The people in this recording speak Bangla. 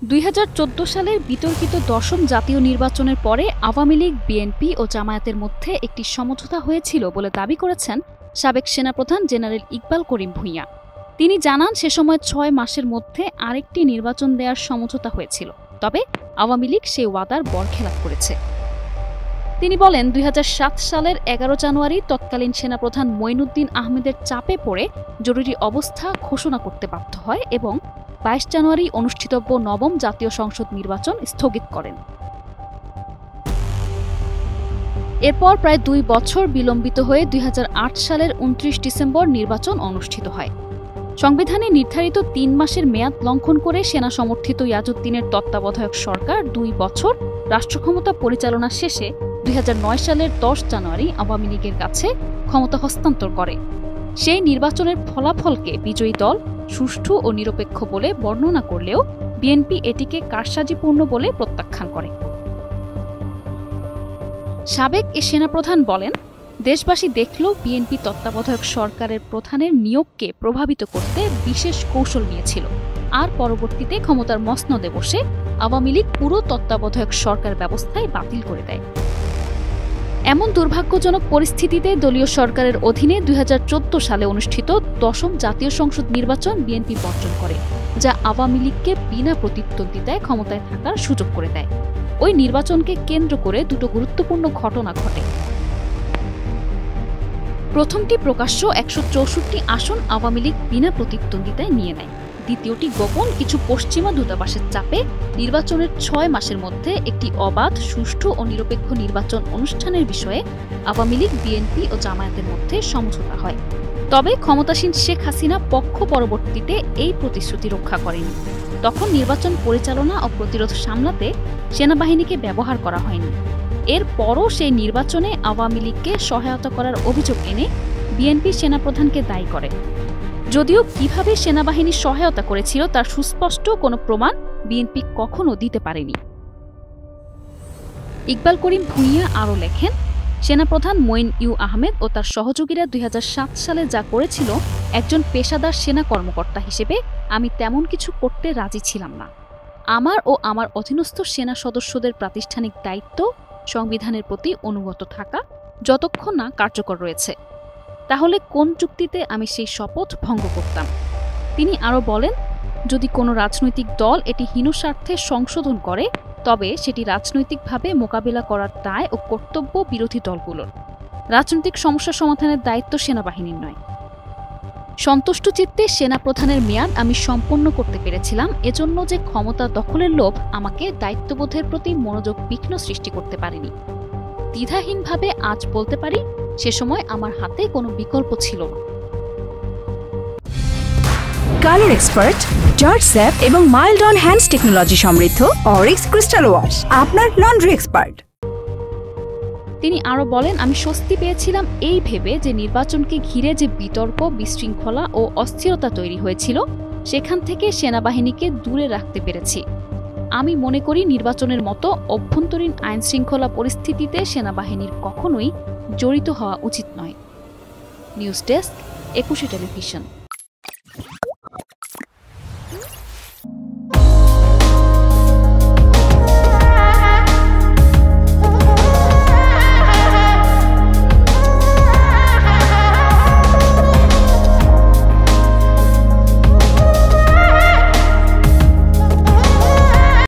2014 সালের বিতর্কিত দশম জাতীয় নির্বাচনের পরে আওয়ামী লীগ, বিএনপি ও জামায়াতের মধ্যে একটি সমঝোতা হয়েছিল বলে দাবি করেছেন সাবেক সেনাপ্রধান জেনারেল ইকবাল করিম ভূঁইয়া। তিনি জানান, সে সময় 6 মাসের মধ্যে আরেকটি নির্বাচন দেওয়ার সমঝোতা হয়েছিল, তবে আওয়ামী লীগ সেই ওয়াদার বরখেলাপ করেছে। তিনি বলেন, 2007 সালের 11 জানুয়ারি তৎকালীন সেনাপ্রধান মঈনুদ্দিন আহমেদের চাপে পড়ে জরুরি অবস্থা ঘোষণা করতে বাধ্য হয় এবং 22 জানুয়ারি অনুষ্ঠিতব্য নবম জাতীয় সংসদ নির্বাচন স্থগিত করেন। এরপর প্রায় 2 বছর বিলম্বিত হয়ে 2008 সালের 29 ডিসেম্বর নির্বাচন অনুষ্ঠিত হয়। সংবিধানে নির্ধারিত 3 মাসের মেয়াদ লঙ্ঘন করে সেনা সমর্থিত ইয়াজউদ্দিনের তত্ত্বাবধায়ক সরকার 2 বছর রাষ্ট্রক্ষমতা পরিচালনা শেষে 2009 সালের 10 জানুয়ারি আওয়ামী লীগের কাছে ক্ষমতা হস্তান্তর করে। সেই নির্বাচনের ফলাফলকে বিজয়ী দল সুষ্ঠু ও নিরপেক্ষ বলে বর্ণনা করলেও বিএনপি এটিকে কারসাজিপূর্ণ বলে প্রত্যাখ্যান করে। সাবেক এ সেনাপ্রধান বলেন, দেশবাসী দেখল বিএনপি তত্ত্বাবধায়ক সরকারের প্রধানের নিয়োগকে প্রভাবিত করতে বিশেষ কৌশল নিয়েছিল, আর পরবর্তীতে ক্ষমতার মসনদে বসে আওয়ামী লীগ পুরো তত্ত্বাবধায়ক সরকার ব্যবস্থায় বাতিল করে দেয়। এমন দুর্ভাগ্যজনক পরিস্থিতিতে দলীয় সরকারের অধীনে 2014 সালে অনুষ্ঠিত দশম জাতীয় সংসদ নির্বাচন বিএনপি বর্জন করে, যা আওয়ামী লীগকে বিনা প্রতিদ্বন্দ্বিতায় ক্ষমতায় থাকার সুযোগ করে দেয়। ওই নির্বাচনকে কেন্দ্র করে দুটো গুরুত্বপূর্ণ ঘটনা ঘটে। প্রথমটি প্রকাশ্য 164 আসন আওয়ামী লীগ বিনা প্রতিদ্বন্দ্বিতায় নিয়ে নেয়। দ্বিতীয়টি গোপন কিছু পশ্চিমা দূতাবাসের চাপে নির্বাচনের 6 মাসের মধ্যে একটি অবাধ, সুষ্ঠু ও নিরপেক্ষ নির্বাচন অনুষ্ঠানের বিষয়ে আওয়ামী লীগ, বিএনপি ও জামায়াতের মধ্যে সমঝোতা হয়। তবে ক্ষমতাসীন শেখ হাসিনা পক্ষ পরবর্তীতে এই প্রতিশ্রুতি রক্ষা করেনি। তখন নির্বাচন পরিচালনা ও প্রতিরোধ সামলাতে সেনাবাহিনীকে ব্যবহার করা হয়নি। এরপরও সেই নির্বাচনে আওয়ামী লীগকে সহায়তা করার অভিযোগ এনে বিএনপি সেনাপ্রধানকে দায়ী করে। যদিও কিভাবে সেনাবাহিনী সহায়তা করেছিল তার সুস্পষ্ট কোনো প্রমাণ বিএনপি কখনো দিতে পারেনি। ইকবাল করিম ভূঁইয়া আরও লেখেন, সেনাপ্রধান মঈন আহমেদ ও তার সহযোগীরা 2007 সালে যা করেছিল, একজন পেশাদার সেনা কর্মকর্তা হিসেবে আমি তেমন কিছু করতে রাজি ছিলাম না। আমার ও আমার অধীনস্থ সেনা সদস্যদের প্রাতিষ্ঠানিক দায়িত্ব সংবিধানের প্রতি অনুগত থাকা যতক্ষণ না কার্যকর রয়েছে। তাহলে কোন যুক্তিতে আমি সেই শপথ ভঙ্গ করতাম? তিনি আরও বলেন, যদি কোনো রাজনৈতিক দল এটি হীন স্বার্থে সংশোধন করে, তবে সেটি রাজনৈতিকভাবে মোকাবিলা করার দায় ও কর্তব্য বিরোধী দলগুলোর। রাজনৈতিক সমস্যা সমাধানের দায়িত্ব সেনাবাহিনীর নয়। সন্তুষ্ট চিত্তে সেনাপ্রধানের মেয়াদ আমি সম্পন্ন করতে পেরেছিলাম, এজন্য যে ক্ষমতা দখলের লোভ আমাকে দায়িত্ববোধের প্রতি মনোযোগ বিঘ্ন সৃষ্টি করতে পারেনি। দ্বিধাহীনভাবে আজ বলতে পারি, সে সময় আমার হাতে কোনো বিকল্প ছিল না। কালার এক্সপার্ট, জর্জ স্যাপ এবং মাইল্ড অন হ্যান্ডস টেকনোলজি সমৃদ্ধ অরিক্স ক্রিস্টাল ওয়াশ আপনার লন্ড্রি এক্সপার্ট। তিনি আরও বলেন, আমি স্বস্তি পেয়েছিলাম এই ভেবে যে নির্বাচনকে ঘিরে যে বিতর্ক, বিশৃঙ্খলা ও অস্থিরতা তৈরি হয়েছিল, সেখান থেকে সেনাবাহিনীকে দূরে রাখতে পেরেছি। আমি মনে করি নির্বাচনের মতো অভ্যন্তরীণ আইনশৃঙ্খলা পরিস্থিতিতে সেনাবাহিনীর কখনোই জড়িত হওয়া উচিত নয়। News desk, 21 television.